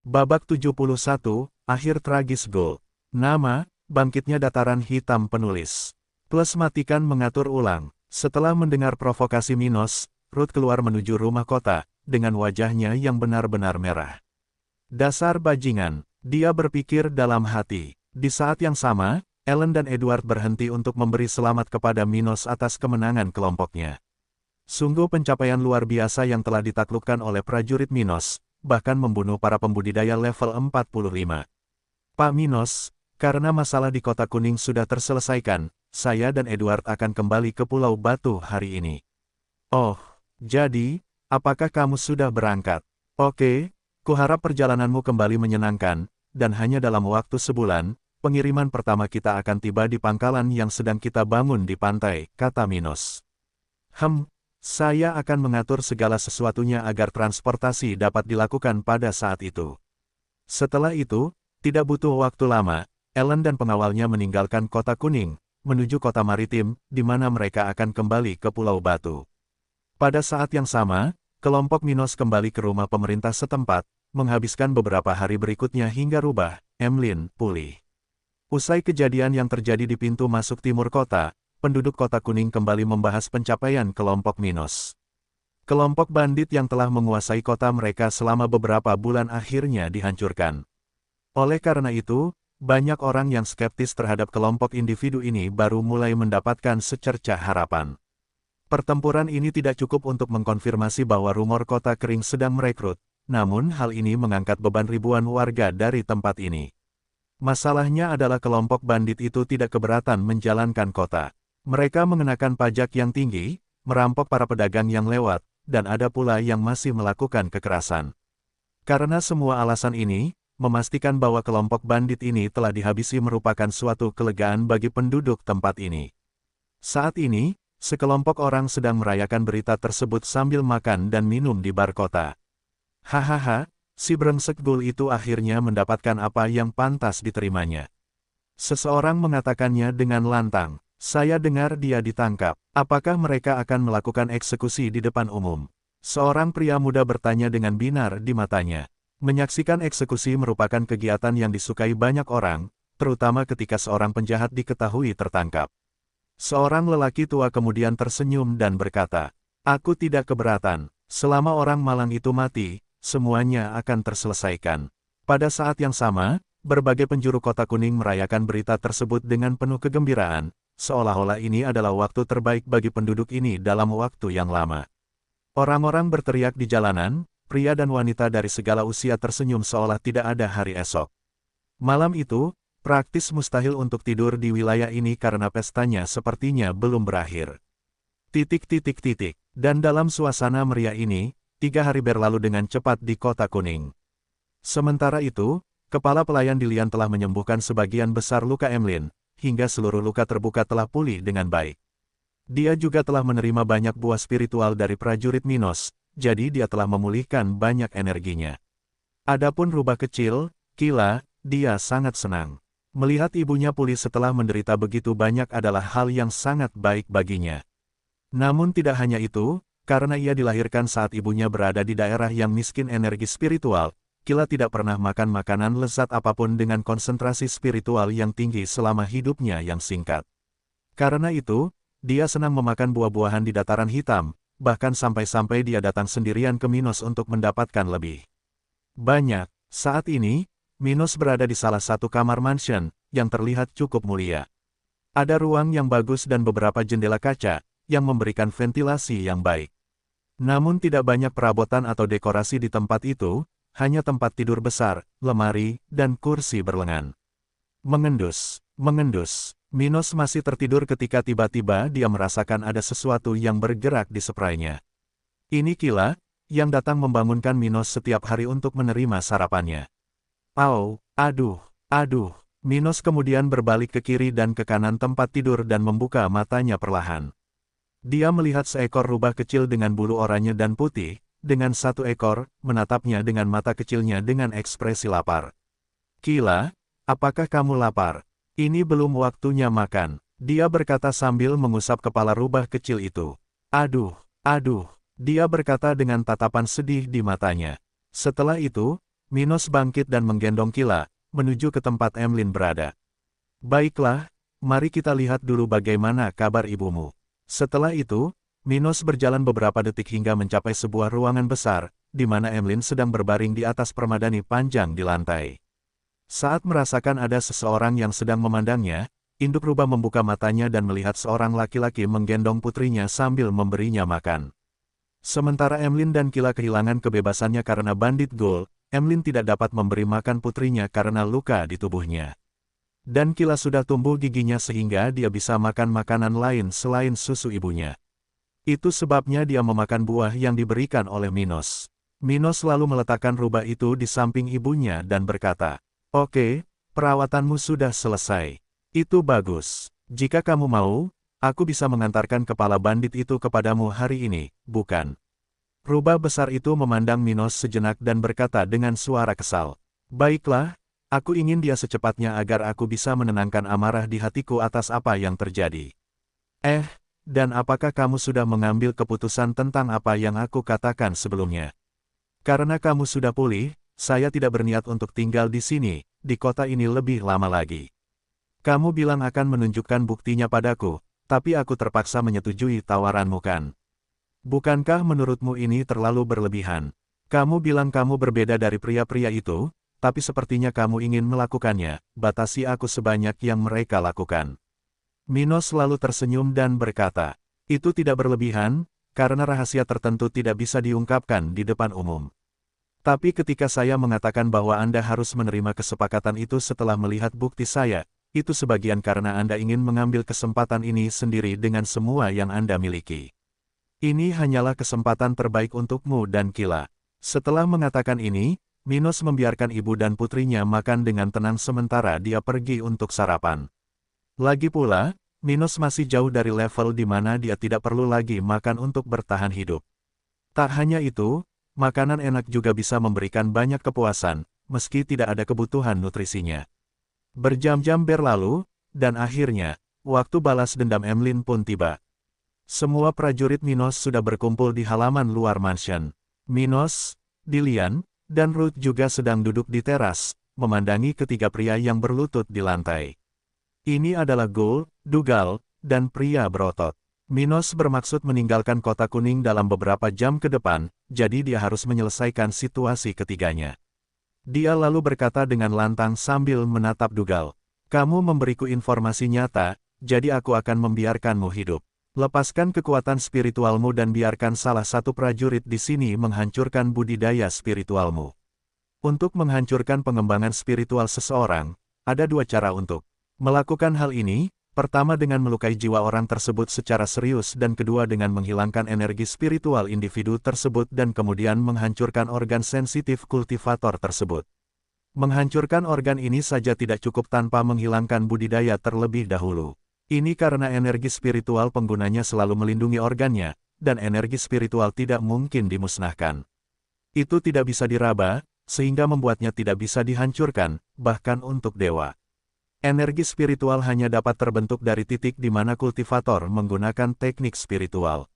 Babak 71, akhir tragis gol. Nama, bangkitnya dataran hitam penulis. Plus matikan mengatur ulang. Setelah mendengar provokasi Minos, Ruth keluar menuju rumah kota, dengan wajahnya yang benar-benar merah. Dasar bajingan, dia berpikir dalam hati. Di saat yang sama, Ellen dan Edward berhenti untuk memberi selamat kepada Minos atas kemenangan kelompoknya. Sungguh pencapaian luar biasa yang telah ditaklukkan oleh prajurit Minos, bahkan membunuh para pembudidaya level 45. Pak Minos, karena masalah di Kota Kuning sudah terselesaikan, saya dan Edward akan kembali ke Pulau Batu hari ini. Oh, jadi, apakah kamu sudah berangkat? Oke, kuharap perjalananmu kembali menyenangkan, dan hanya dalam waktu sebulan, pengiriman pertama kita akan tiba di pangkalan yang sedang kita bangun di pantai, kata Minos. Saya akan mengatur segala sesuatunya agar transportasi dapat dilakukan pada saat itu. Setelah itu, tidak butuh waktu lama, Ellen dan pengawalnya meninggalkan Kota Kuning, menuju kota maritim, di mana mereka akan kembali ke Pulau Batu. Pada saat yang sama, kelompok Minos kembali ke rumah pemerintah setempat, menghabiskan beberapa hari berikutnya hingga rubah, Emlyn, pulih. Usai kejadian yang terjadi di pintu masuk timur kota, penduduk Kota Kuning kembali membahas pencapaian kelompok Minos. Kelompok bandit yang telah menguasai kota mereka selama beberapa bulan akhirnya dihancurkan. Oleh karena itu, banyak orang yang skeptis terhadap kelompok individu ini baru mulai mendapatkan secercah harapan. Pertempuran ini tidak cukup untuk mengkonfirmasi bahwa rumor Kota Kering sedang merekrut, namun hal ini mengangkat beban ribuan warga dari tempat ini. Masalahnya adalah kelompok bandit itu tidak keberatan menjalankan kota. Mereka mengenakan pajak yang tinggi, merampok para pedagang yang lewat, dan ada pula yang masih melakukan kekerasan. Karena semua alasan ini, memastikan bahwa kelompok bandit ini telah dihabisi merupakan suatu kelegaan bagi penduduk tempat ini. Saat ini, sekelompok orang sedang merayakan berita tersebut sambil makan dan minum di bar kota. Hahaha, si brengsek gul itu akhirnya mendapatkan apa yang pantas diterimanya. Seseorang mengatakannya dengan lantang. Saya dengar dia ditangkap. Apakah mereka akan melakukan eksekusi di depan umum? Seorang pria muda bertanya dengan binar di matanya. Menyaksikan eksekusi merupakan kegiatan yang disukai banyak orang, terutama ketika seorang penjahat diketahui tertangkap. Seorang lelaki tua kemudian tersenyum dan berkata, "Aku tidak keberatan. Selama orang malang itu mati, semuanya akan terselesaikan." Pada saat yang sama, berbagai penjuru Kota Kuning merayakan berita tersebut dengan penuh kegembiraan, seolah-olah ini adalah waktu terbaik bagi penduduk ini dalam waktu yang lama. Orang-orang berteriak di jalanan, pria dan wanita dari segala usia tersenyum seolah tidak ada hari esok. Malam itu, praktis mustahil untuk tidur di wilayah ini karena pestanya sepertinya belum berakhir. Dan dalam suasana meriah ini, 3 hari berlalu dengan cepat di Kota Kuning. Sementara itu, kepala pelayan Dilian telah menyembuhkan sebagian besar luka Emlyn, hingga seluruh luka terbuka telah pulih dengan baik. Dia juga telah menerima banyak buah spiritual dari prajurit Minos, jadi dia telah memulihkan banyak energinya. Adapun rubah kecil, Kila, dia sangat senang. Melihat ibunya pulih setelah menderita begitu banyak adalah hal yang sangat baik baginya. Namun tidak hanya itu, karena ia dilahirkan saat ibunya berada di daerah yang miskin energi spiritual, Kila tidak pernah makan makanan lezat apapun dengan konsentrasi spiritual yang tinggi selama hidupnya yang singkat. Karena itu, dia senang memakan buah-buahan di dataran hitam, bahkan sampai-sampai dia datang sendirian ke Minos untuk mendapatkan lebih banyak. Saat ini, Minos berada di salah satu kamar mansion, yang terlihat cukup mulia. Ada ruang yang bagus dan beberapa jendela kaca, yang memberikan ventilasi yang baik. Namun tidak banyak perabotan atau dekorasi di tempat itu, hanya tempat tidur besar, lemari, dan kursi berlengan. Mengendus. Minos masih tertidur ketika tiba-tiba dia merasakan ada sesuatu yang bergerak di spraynya. Ini Kila, yang datang membangunkan Minos setiap hari untuk menerima sarapannya. Aduh. Minos kemudian berbalik ke kiri dan ke kanan tempat tidur dan membuka matanya perlahan. Dia melihat seekor rubah kecil dengan bulu oranye dan putih, dengan satu ekor, menatapnya dengan mata kecilnya dengan ekspresi lapar. Kila, apakah kamu lapar? Ini belum waktunya makan, dia berkata sambil mengusap kepala rubah kecil itu. Aduh, dia berkata dengan tatapan sedih di matanya. Setelah itu, Minos bangkit dan menggendong Kila, menuju ke tempat Emlyn berada. Baiklah, mari kita lihat dulu bagaimana kabar ibumu. Setelah itu, Minos berjalan beberapa detik hingga mencapai sebuah ruangan besar, di mana Emlyn sedang berbaring di atas permadani panjang di lantai. Saat merasakan ada seseorang yang sedang memandangnya, induk rubah membuka matanya dan melihat seorang laki-laki menggendong putrinya sambil memberinya makan. Sementara Emlyn dan Kila kehilangan kebebasannya karena bandit ghoul, Emlyn tidak dapat memberi makan putrinya karena luka di tubuhnya. Dan Kila sudah tumbuh giginya sehingga dia bisa makan makanan lain selain susu ibunya. Itu sebabnya dia memakan buah yang diberikan oleh Minos. Minos lalu meletakkan rubah itu di samping ibunya dan berkata, "Oke, perawatanmu sudah selesai. Itu bagus. Jika kamu mau, aku bisa mengantarkan kepala bandit itu kepadamu hari ini, bukan?" Rubah besar itu memandang Minos sejenak dan berkata dengan suara kesal, "Baiklah, aku ingin dia secepatnya agar aku bisa menenangkan amarah di hatiku atas apa yang terjadi." Dan apakah kamu sudah mengambil keputusan tentang apa yang aku katakan sebelumnya? Karena kamu sudah pulih, saya tidak berniat untuk tinggal di sini, di kota ini lebih lama lagi. Kamu bilang akan menunjukkan buktinya padaku, tapi aku terpaksa menyetujui tawaranmu kan? Bukankah menurutmu ini terlalu berlebihan? Kamu bilang kamu berbeda dari pria-pria itu, tapi sepertinya kamu ingin melakukannya, batasi aku sebanyak yang mereka lakukan. Minos lalu tersenyum dan berkata, "Itu tidak berlebihan, karena rahasia tertentu tidak bisa diungkapkan di depan umum. Tapi ketika saya mengatakan bahwa Anda harus menerima kesepakatan itu setelah melihat bukti saya, itu sebagian karena Anda ingin mengambil kesempatan ini sendiri dengan semua yang Anda miliki. Ini hanyalah kesempatan terbaik untukmu dan Kila." Setelah mengatakan ini, Minos membiarkan ibu dan putrinya makan dengan tenang sementara dia pergi untuk sarapan. Lagi pula, Minos masih jauh dari level di mana dia tidak perlu lagi makan untuk bertahan hidup. Tak hanya itu, makanan enak juga bisa memberikan banyak kepuasan, meski tidak ada kebutuhan nutrisinya. Berjam-jam berlalu, dan akhirnya, waktu balas dendam Emlyn pun tiba. Semua prajurit Minos sudah berkumpul di halaman luar mansion. Minos, Dilian, dan Ruth juga sedang duduk di teras, memandangi ketiga pria yang berlutut di lantai. Ini adalah Ghoul, Dougal, dan pria berotot. Minos bermaksud meninggalkan kota kuning dalam beberapa jam ke depan, jadi dia harus menyelesaikan situasi ketiganya. Dia lalu berkata dengan lantang sambil menatap Dougal, "Kamu memberiku informasi nyata, jadi aku akan membiarkanmu hidup. Lepaskan kekuatan spiritualmu dan biarkan salah satu prajurit di sini menghancurkan budidaya spiritualmu." Untuk menghancurkan pengembangan spiritual seseorang, ada dua cara untuk melakukan hal ini, pertama dengan melukai jiwa orang tersebut secara serius dan kedua dengan menghilangkan energi spiritual individu tersebut dan kemudian menghancurkan organ sensitif kultivator tersebut. Menghancurkan organ ini saja tidak cukup tanpa menghilangkan budidaya terlebih dahulu. Ini karena energi spiritual penggunanya selalu melindungi organnya, dan energi spiritual tidak mungkin dimusnahkan. Itu tidak bisa diraba, sehingga membuatnya tidak bisa dihancurkan, bahkan untuk dewa. Energi spiritual hanya dapat terbentuk dari titik di mana kultivator menggunakan teknik spiritual.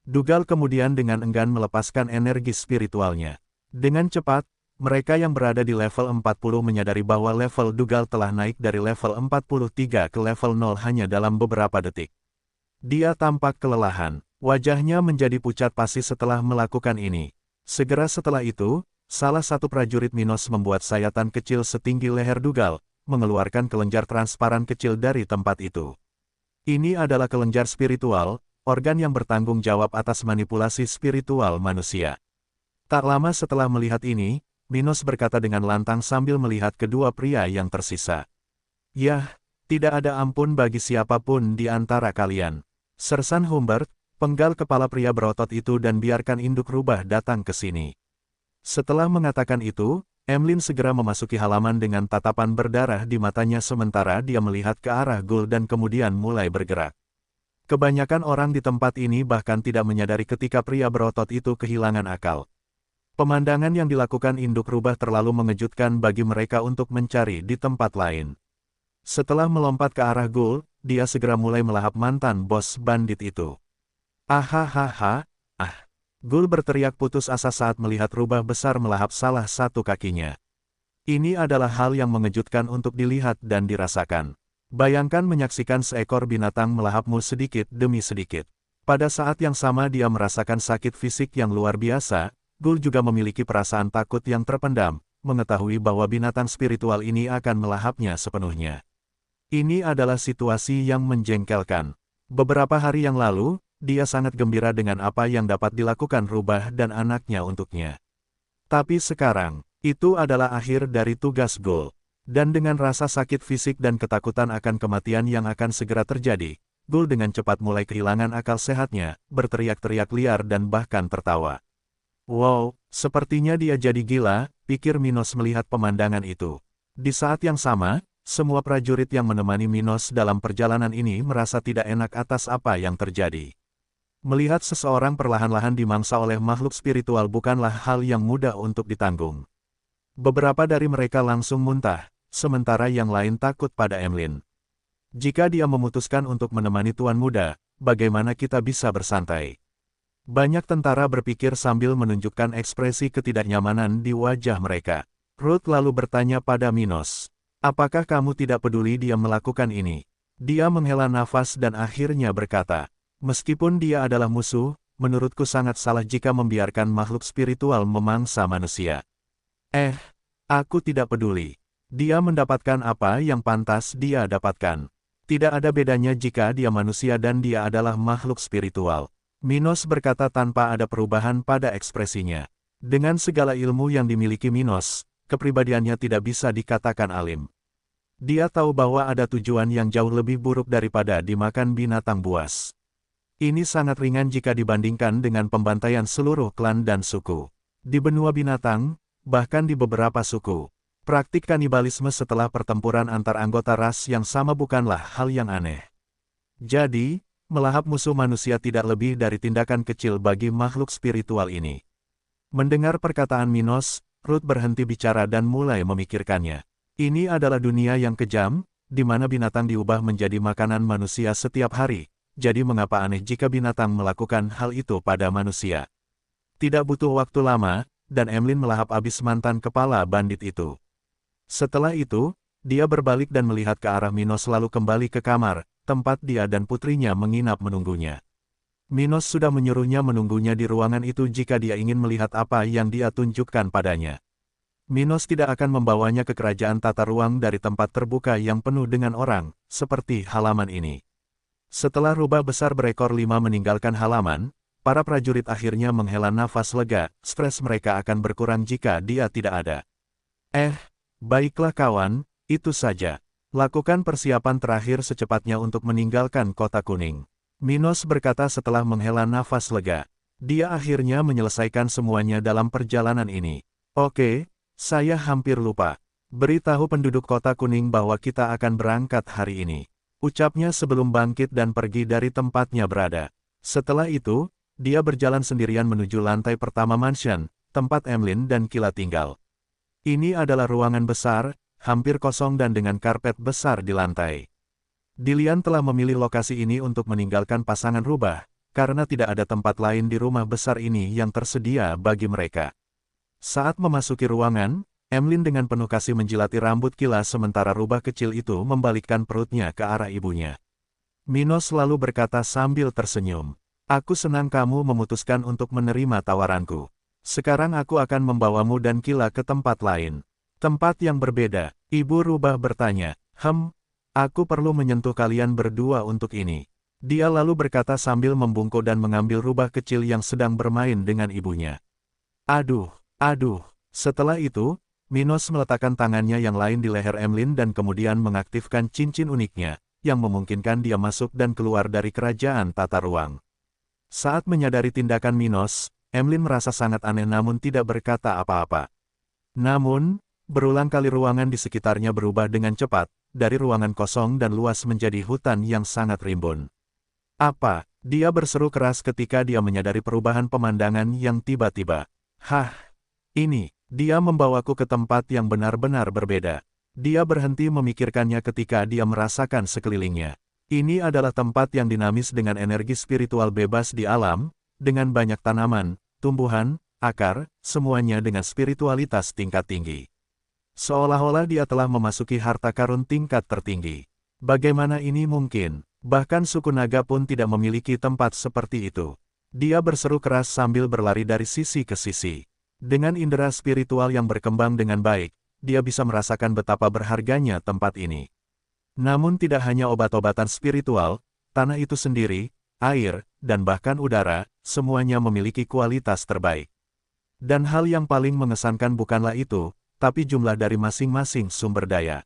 Dougal kemudian dengan enggan melepaskan energi spiritualnya. Dengan cepat, mereka yang berada di level 40 menyadari bahwa level Dougal telah naik dari level 43 ke level 0 hanya dalam beberapa detik. Dia tampak kelelahan, wajahnya menjadi pucat pasi setelah melakukan ini. Segera setelah itu, salah satu prajurit Minos membuat sayatan kecil setinggi leher Dougal, mengeluarkan kelenjar transparan kecil dari tempat itu. Ini adalah kelenjar spiritual, organ yang bertanggung jawab atas manipulasi spiritual manusia. Tak lama setelah melihat ini, Minos berkata dengan lantang sambil melihat kedua pria yang tersisa. "Yah, tidak ada ampun bagi siapapun di antara kalian. Sersan Humbert, penggal kepala pria berotot itu dan biarkan induk rubah datang ke sini." Setelah mengatakan itu, Emlyn segera memasuki halaman dengan tatapan berdarah di matanya sementara dia melihat ke arah Ghoul dan kemudian mulai bergerak. Kebanyakan orang di tempat ini bahkan tidak menyadari ketika pria berotot itu kehilangan akal. Pemandangan yang dilakukan induk rubah terlalu mengejutkan bagi mereka untuk mencari di tempat lain. Setelah melompat ke arah Ghoul, dia segera mulai melahap mantan bos bandit itu. "Ahahaha, Gul berteriak putus asa saat melihat rubah besar melahap salah satu kakinya. Ini adalah hal yang mengejutkan untuk dilihat dan dirasakan. Bayangkan menyaksikan seekor binatang melahapmu sedikit demi sedikit. Pada saat yang sama dia merasakan sakit fisik yang luar biasa, Gul juga memiliki perasaan takut yang terpendam, mengetahui bahwa binatang spiritual ini akan melahapnya sepenuhnya. Ini adalah situasi yang menjengkelkan. Beberapa hari yang lalu, dia sangat gembira dengan apa yang dapat dilakukan rubah dan anaknya untuknya. Tapi sekarang, itu adalah akhir dari tugas Gul. Dan dengan rasa sakit fisik dan ketakutan akan kematian yang akan segera terjadi, Gul dengan cepat mulai kehilangan akal sehatnya, berteriak-teriak liar dan bahkan tertawa. Wow, sepertinya dia jadi gila, pikir Minos melihat pemandangan itu. Di saat yang sama, semua prajurit yang menemani Minos dalam perjalanan ini merasa tidak enak atas apa yang terjadi. Melihat seseorang perlahan-lahan dimangsa oleh makhluk spiritual bukanlah hal yang mudah untuk ditanggung. Beberapa dari mereka langsung muntah, sementara yang lain takut pada Emlyn. Jika dia memutuskan untuk menemani Tuan Muda, bagaimana kita bisa bersantai? Banyak tentara berpikir sambil menunjukkan ekspresi ketidaknyamanan di wajah mereka. Ruth lalu bertanya pada Minos, apakah kamu tidak peduli dia melakukan ini? Dia menghela nafas dan akhirnya berkata, meskipun dia adalah musuh, menurutku sangat salah jika membiarkan makhluk spiritual memangsa manusia. Aku tidak peduli. Dia mendapatkan apa yang pantas dia dapatkan. Tidak ada bedanya jika dia manusia dan dia adalah makhluk spiritual. Minos berkata tanpa ada perubahan pada ekspresinya. Dengan segala ilmu yang dimiliki Minos, kepribadiannya tidak bisa dikatakan alim. Dia tahu bahwa ada tujuan yang jauh lebih buruk daripada dimakan binatang buas. Ini sangat ringan jika dibandingkan dengan pembantaian seluruh klan dan suku. Di benua binatang, bahkan di beberapa suku, praktik kanibalisme setelah pertempuran antar anggota ras yang sama bukanlah hal yang aneh. Jadi, melahap musuh manusia tidak lebih dari tindakan kecil bagi makhluk spiritual ini. Mendengar perkataan Minos, Ruth berhenti bicara dan mulai memikirkannya. Ini adalah dunia yang kejam, di mana binatang diubah menjadi makanan manusia setiap hari. Jadi mengapa aneh jika binatang melakukan hal itu pada manusia? Tidak butuh waktu lama, dan Emlyn melahap habis mantan kepala bandit itu. Setelah itu, dia berbalik dan melihat ke arah Minos lalu kembali ke kamar, tempat dia dan putrinya menginap menunggunya. Minos sudah menyuruhnya menunggunya di ruangan itu jika dia ingin melihat apa yang dia tunjukkan padanya. Minos tidak akan membawanya ke kerajaan tata ruang dari tempat terbuka yang penuh dengan orang, seperti halaman ini. Setelah rubah besar berekor 5 meninggalkan halaman, para prajurit akhirnya menghela nafas lega, stres mereka akan berkurang jika dia tidak ada. Baiklah kawan, itu saja. Lakukan persiapan terakhir secepatnya untuk meninggalkan kota kuning. Minos berkata setelah menghela nafas lega. Dia akhirnya menyelesaikan semuanya dalam perjalanan ini. Oke, saya hampir lupa. Beritahu penduduk kota kuning bahwa kita akan berangkat hari ini. Ucapnya sebelum bangkit dan pergi dari tempatnya berada. Setelah itu, dia berjalan sendirian menuju lantai pertama mansion, tempat Emlyn dan Kila tinggal. Ini adalah ruangan besar, hampir kosong dan dengan karpet besar di lantai. Dilian telah memilih lokasi ini untuk meninggalkan pasangan rubah, karena tidak ada tempat lain di rumah besar ini yang tersedia bagi mereka. Saat memasuki ruangan, Emlyn dengan penuh kasih menjilati rambut Kila sementara rubah kecil itu membalikkan perutnya ke arah ibunya. Minos lalu berkata sambil tersenyum, aku senang kamu memutuskan untuk menerima tawaranku. Sekarang aku akan membawamu dan Kila ke tempat lain. Tempat yang berbeda, ibu rubah bertanya, aku perlu menyentuh kalian berdua untuk ini. Dia lalu berkata sambil membungkuk dan mengambil rubah kecil yang sedang bermain dengan ibunya. Aduh. Setelah itu, Minos meletakkan tangannya yang lain di leher Emlyn dan kemudian mengaktifkan cincin uniknya, yang memungkinkan dia masuk dan keluar dari kerajaan tata ruang. Saat menyadari tindakan Minos, Emlyn merasa sangat aneh namun tidak berkata apa-apa. Namun, berulang kali ruangan di sekitarnya berubah dengan cepat, dari ruangan kosong dan luas menjadi hutan yang sangat rimbun. Apa? Dia berseru keras ketika dia menyadari perubahan pemandangan yang tiba-tiba. Ini, dia membawaku ke tempat yang benar-benar berbeda. Dia berhenti memikirkannya ketika dia merasakan sekelilingnya. Ini adalah tempat yang dinamis dengan energi spiritual bebas di alam, dengan banyak tanaman, tumbuhan, akar, semuanya dengan spiritualitas tingkat tinggi. Seolah-olah dia telah memasuki harta karun tingkat tertinggi. Bagaimana ini mungkin? Bahkan suku naga pun tidak memiliki tempat seperti itu. Dia berseru keras sambil berlari dari sisi ke sisi. Dengan indera spiritual yang berkembang dengan baik, dia bisa merasakan betapa berharganya tempat ini. Namun tidak hanya obat-obatan spiritual, tanah itu sendiri, air, dan bahkan udara, semuanya memiliki kualitas terbaik. Dan hal yang paling mengesankan bukanlah itu, tapi jumlah dari masing-masing sumber daya.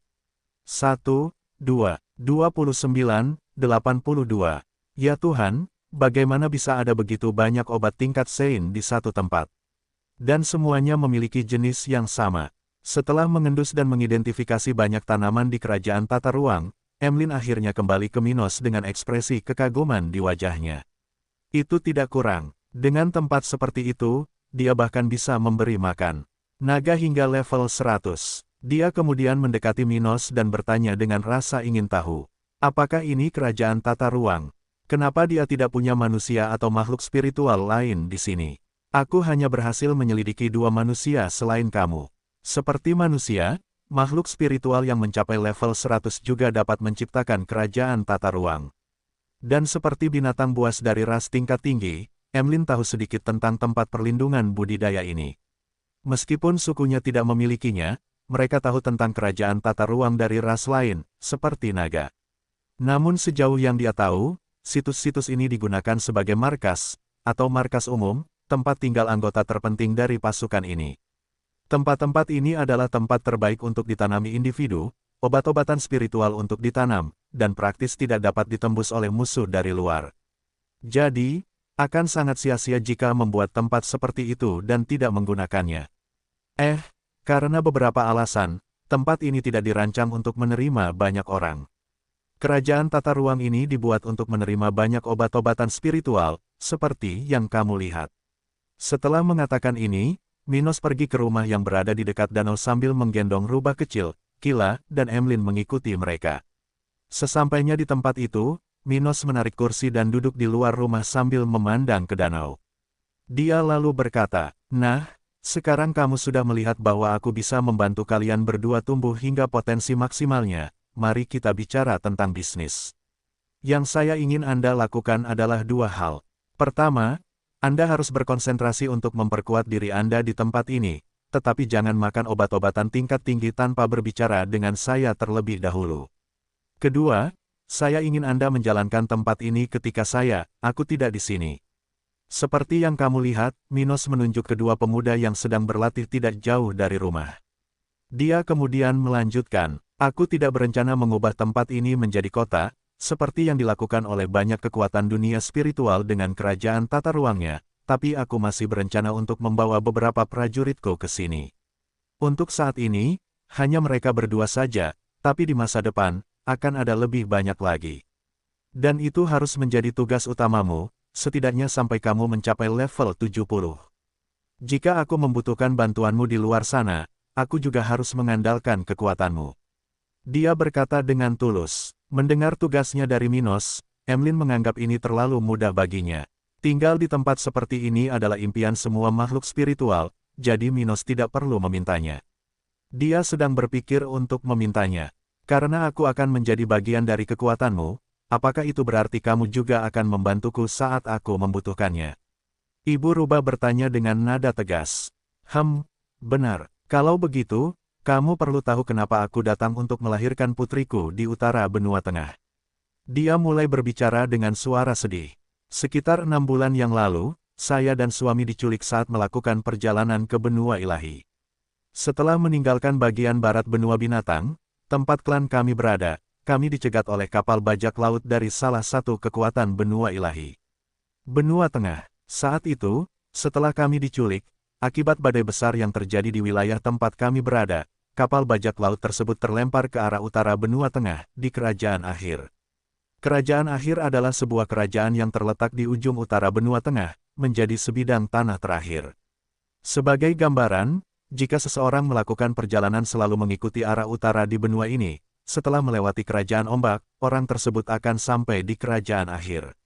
1, 2, 29, 82. Ya Tuhan, bagaimana bisa ada begitu banyak obat tingkat Sein di satu tempat? Dan semuanya memiliki jenis yang sama. Setelah mengendus dan mengidentifikasi banyak tanaman di kerajaan tata ruang, Emlyn akhirnya kembali ke Minos dengan ekspresi kekaguman di wajahnya. Itu tidak kurang. Dengan tempat seperti itu, dia bahkan bisa memberi makan naga hingga level 100. Dia kemudian mendekati Minos dan bertanya dengan rasa ingin tahu. Apakah ini kerajaan tata ruang? Kenapa dia tidak punya manusia atau makhluk spiritual lain di sini? Aku hanya berhasil menyelidiki 2 manusia selain kamu. Seperti manusia, makhluk spiritual yang mencapai level 100 juga dapat menciptakan kerajaan tata ruang. Dan seperti binatang buas dari ras tingkat tinggi, Emlyn tahu sedikit tentang tempat perlindungan budidaya ini. Meskipun sukunya tidak memilikinya, mereka tahu tentang kerajaan tata ruang dari ras lain, seperti naga. Namun sejauh yang dia tahu, situs-situs ini digunakan sebagai markas, atau markas umum, tempat tinggal anggota terpenting dari pasukan ini. Tempat-tempat ini adalah tempat terbaik untuk ditanami individu, obat-obatan spiritual untuk ditanam, dan praktis tidak dapat ditembus oleh musuh dari luar. Jadi, akan sangat sia-sia jika membuat tempat seperti itu dan tidak menggunakannya. Karena beberapa alasan, tempat ini tidak dirancang untuk menerima banyak orang. Kerajaan tata ruang ini dibuat untuk menerima banyak obat-obatan spiritual, seperti yang kamu lihat. Setelah mengatakan ini, Minos pergi ke rumah yang berada di dekat danau sambil menggendong rubah kecil, Kila, dan Emlyn mengikuti mereka. Sesampainya di tempat itu, Minos menarik kursi dan duduk di luar rumah sambil memandang ke danau. Dia lalu berkata, "Nah, sekarang kamu sudah melihat bahwa aku bisa membantu kalian berdua tumbuh hingga potensi maksimalnya, mari kita bicara tentang bisnis. Yang saya ingin Anda lakukan adalah 2 hal. Pertama, Anda harus berkonsentrasi untuk memperkuat diri Anda di tempat ini, tetapi jangan makan obat-obatan tingkat tinggi tanpa berbicara dengan saya terlebih dahulu. Kedua, saya ingin Anda menjalankan tempat ini ketika aku tidak di sini." Seperti yang kamu lihat, Minos menunjuk kedua pemuda yang sedang berlatih tidak jauh dari rumah. Dia kemudian melanjutkan, "Aku tidak berencana mengubah tempat ini menjadi kota, seperti yang dilakukan oleh banyak kekuatan dunia spiritual dengan kerajaan tata ruangnya, tapi aku masih berencana untuk membawa beberapa prajuritku ke sini. Untuk saat ini, hanya mereka berdua saja, tapi di masa depan, akan ada lebih banyak lagi. Dan itu harus menjadi tugas utamamu, setidaknya sampai kamu mencapai level 70. Jika aku membutuhkan bantuanmu di luar sana, aku juga harus mengandalkan kekuatanmu." Dia berkata dengan tulus. Mendengar tugasnya dari Minos, Emlyn menganggap ini terlalu mudah baginya. Tinggal di tempat seperti ini adalah impian semua makhluk spiritual, jadi Minos tidak perlu memintanya. Dia sedang berpikir untuk memintanya. "Karena aku akan menjadi bagian dari kekuatanmu, apakah itu berarti kamu juga akan membantuku saat aku membutuhkannya?" Ibu rubah bertanya dengan nada tegas. Benar. Kalau begitu, kamu perlu tahu kenapa aku datang untuk melahirkan putriku di utara benua tengah." Dia mulai berbicara dengan suara sedih. "Sekitar 6 bulan yang lalu, saya dan suami diculik saat melakukan perjalanan ke benua ilahi. Setelah meninggalkan bagian barat benua binatang, tempat klan kami berada, kami dicegat oleh kapal bajak laut dari salah satu kekuatan benua ilahi. Benua Tengah. Saat itu, setelah kami diculik, akibat badai besar yang terjadi di wilayah tempat kami berada, kapal bajak laut tersebut terlempar ke arah utara benua tengah, di Kerajaan Akhir. Kerajaan Akhir adalah sebuah kerajaan yang terletak di ujung utara benua tengah, menjadi sebidang tanah terakhir. Sebagai gambaran, jika seseorang melakukan perjalanan selalu mengikuti arah utara di benua ini, setelah melewati kerajaan ombak, orang tersebut akan sampai di Kerajaan Akhir.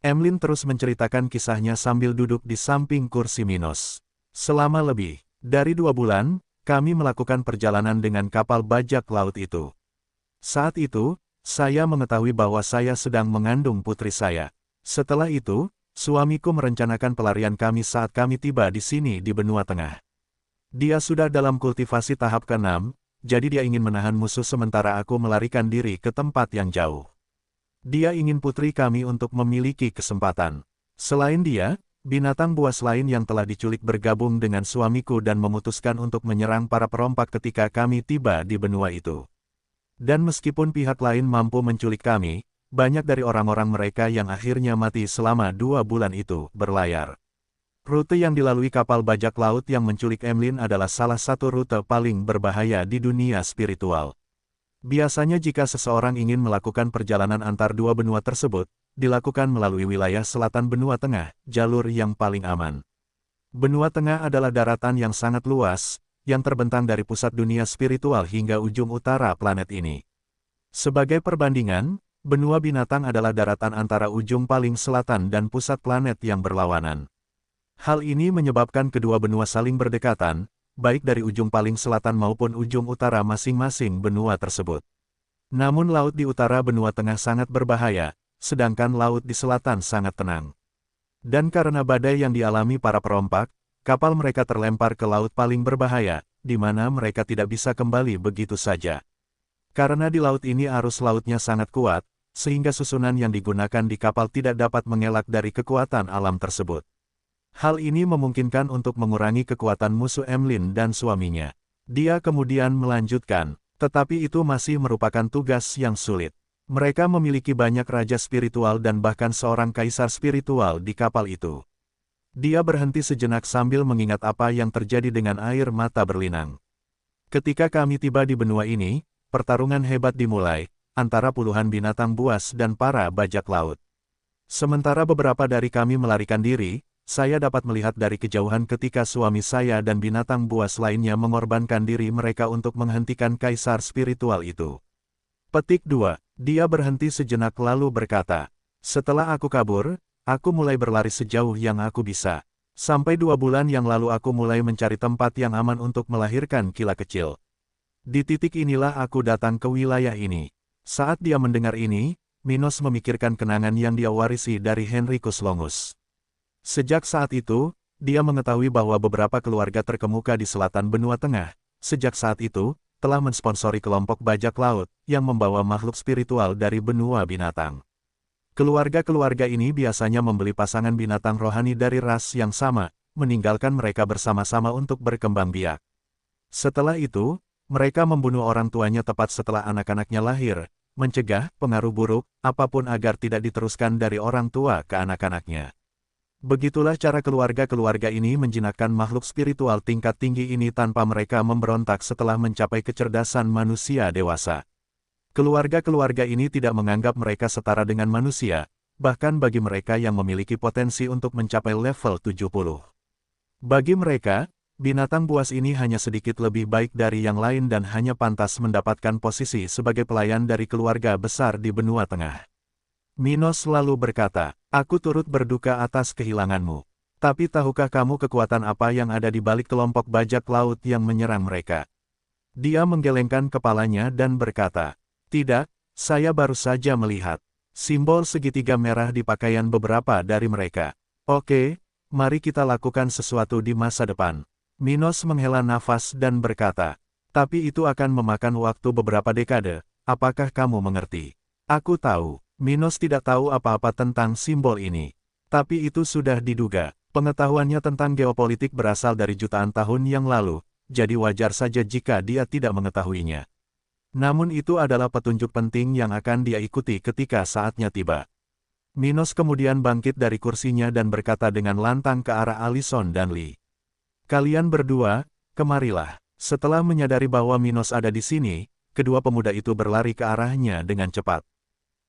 Emlyn terus menceritakan kisahnya sambil duduk di samping kursi Minos. Selama lebih dari 2 bulan, kami melakukan perjalanan dengan kapal bajak laut itu. Saat itu, saya mengetahui bahwa saya sedang mengandung putri saya. Setelah itu, suamiku merencanakan pelarian kami saat kami tiba di sini di benua tengah. Dia sudah dalam kultivasi tahap ke-6, jadi dia ingin menahan musuh sementara aku melarikan diri ke tempat yang jauh. Dia ingin putri kami untuk memiliki kesempatan. Selain dia, binatang buas lain yang telah diculik bergabung dengan suamiku dan memutuskan untuk menyerang para perompak ketika kami tiba di benua itu. Dan meskipun pihak lain mampu menculik kami, banyak dari orang-orang mereka yang akhirnya mati selama 2 bulan itu berlayar. Rute yang dilalui kapal bajak laut yang menculik Emlyn adalah salah satu rute paling berbahaya di dunia spiritual. Biasanya jika seseorang ingin melakukan perjalanan antar 2 benua tersebut, dilakukan melalui wilayah selatan benua tengah, jalur yang paling aman. Benua tengah adalah daratan yang sangat luas, yang terbentang dari pusat dunia spiritual hingga ujung utara planet ini. Sebagai perbandingan, benua binatang adalah daratan antara ujung paling selatan dan pusat planet yang berlawanan. Hal ini menyebabkan kedua benua saling berdekatan, baik dari ujung paling selatan maupun ujung utara masing-masing benua tersebut. Namun laut di utara benua tengah sangat berbahaya, sedangkan laut di selatan sangat tenang. Dan karena badai yang dialami para perompak, kapal mereka terlempar ke laut paling berbahaya, di mana mereka tidak bisa kembali begitu saja. Karena di laut ini arus lautnya sangat kuat, sehingga susunan yang digunakan di kapal tidak dapat mengelak dari kekuatan alam tersebut. Hal ini memungkinkan untuk mengurangi kekuatan musuh Emlyn dan suaminya. Dia kemudian melanjutkan, tetapi itu masih merupakan tugas yang sulit. Mereka memiliki banyak raja spiritual dan bahkan seorang kaisar spiritual di kapal itu. Dia berhenti sejenak sambil mengingat apa yang terjadi dengan air mata berlinang. Ketika kami tiba di benua ini, pertarungan hebat dimulai, antara puluhan binatang buas dan para bajak laut. Sementara beberapa dari kami melarikan diri, saya dapat melihat dari kejauhan ketika suami saya dan binatang buas lainnya mengorbankan diri mereka untuk menghentikan kaisar spiritual itu. Petik 2. Dia berhenti sejenak lalu berkata, "Setelah aku kabur, aku mulai berlari sejauh yang aku bisa. Sampai 2 bulan yang lalu aku mulai mencari tempat yang aman untuk melahirkan kila kecil. Di titik inilah aku datang ke wilayah ini." Saat dia mendengar ini, Minos memikirkan kenangan yang dia warisi dari Henricus Longus. Sejak saat itu, dia mengetahui bahwa beberapa keluarga terkemuka di selatan benua tengah, sejak saat itu, telah mensponsori kelompok bajak laut, yang membawa makhluk spiritual dari benua binatang. Keluarga-keluarga ini biasanya membeli pasangan binatang rohani dari ras yang sama, meninggalkan mereka bersama-sama untuk berkembang biak. Setelah itu, mereka membunuh orang tuanya tepat setelah anak-anaknya lahir, mencegah pengaruh buruk, apapun agar tidak diteruskan dari orang tua ke anak-anaknya. Begitulah cara keluarga-keluarga ini menjinakkan makhluk spiritual tingkat tinggi ini tanpa mereka memberontak setelah mencapai kecerdasan manusia dewasa. Keluarga-keluarga ini tidak menganggap mereka setara dengan manusia, bahkan bagi mereka yang memiliki potensi untuk mencapai level 70. Bagi mereka, binatang buas ini hanya sedikit lebih baik dari yang lain dan hanya pantas mendapatkan posisi sebagai pelayan dari keluarga besar di benua tengah. Minos lalu berkata, "Aku turut berduka atas kehilanganmu. Tapi tahukah kamu kekuatan apa yang ada di balik kelompok bajak laut yang menyerang mereka?" Dia menggelengkan kepalanya dan berkata, "Tidak, saya baru saja melihat simbol segitiga merah di pakaian beberapa dari mereka. Oke, mari kita lakukan sesuatu di masa depan." Minos menghela nafas dan berkata, "Tapi itu akan memakan waktu beberapa dekade, apakah kamu mengerti?" Aku tahu. Minos tidak tahu apa-apa tentang simbol ini. Tapi itu sudah diduga. Pengetahuannya tentang geopolitik berasal dari jutaan tahun yang lalu, jadi wajar saja jika dia tidak mengetahuinya. Namun itu adalah petunjuk penting yang akan dia ikuti ketika saatnya tiba. Minos kemudian bangkit dari kursinya dan berkata dengan lantang ke arah Alison dan Lee. "Kalian berdua, kemarilah." Setelah menyadari bahwa Minos ada di sini, kedua pemuda itu berlari ke arahnya dengan cepat.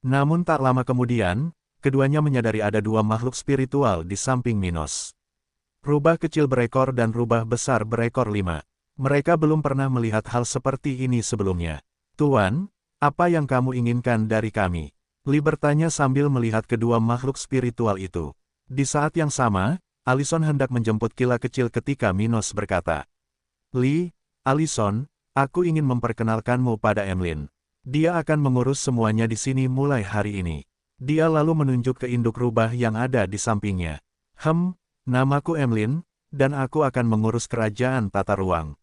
Namun tak lama kemudian, keduanya menyadari ada 2 makhluk spiritual di samping Minos. Rubah kecil berekor dan rubah besar berekor 5. Mereka belum pernah melihat hal seperti ini sebelumnya. "Tuan, apa yang kamu inginkan dari kami?" Li bertanya sambil melihat kedua makhluk spiritual itu. Di saat yang sama, Allison hendak menjemput Kila kecil ketika Minos berkata, Li, Allison, aku ingin memperkenalkanmu pada Emlyn. Dia akan mengurus semuanya di sini mulai hari ini. Dia lalu menunjuk ke induk rubah yang ada di sampingnya. Namaku Emlyn, dan aku akan mengurus kerajaan tata ruang.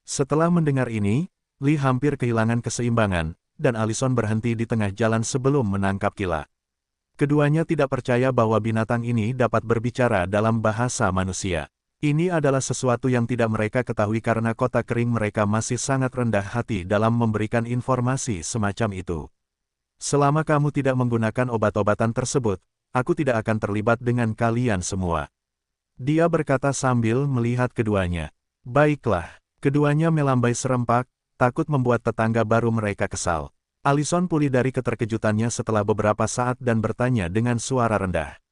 Setelah mendengar ini, Li hampir kehilangan keseimbangan, dan Allison berhenti di tengah jalan sebelum menangkap Kila. Keduanya tidak percaya bahwa binatang ini dapat berbicara dalam bahasa manusia. Ini adalah sesuatu yang tidak mereka ketahui karena kota kering mereka masih sangat rendah hati dalam memberikan informasi semacam itu. Selama kamu tidak menggunakan obat-obatan tersebut, aku tidak akan terlibat dengan kalian semua. Dia berkata sambil melihat keduanya. Baiklah, keduanya melambai serempak, takut membuat tetangga baru mereka kesal. Allison pulih dari keterkejutannya setelah beberapa saat dan bertanya dengan suara rendah.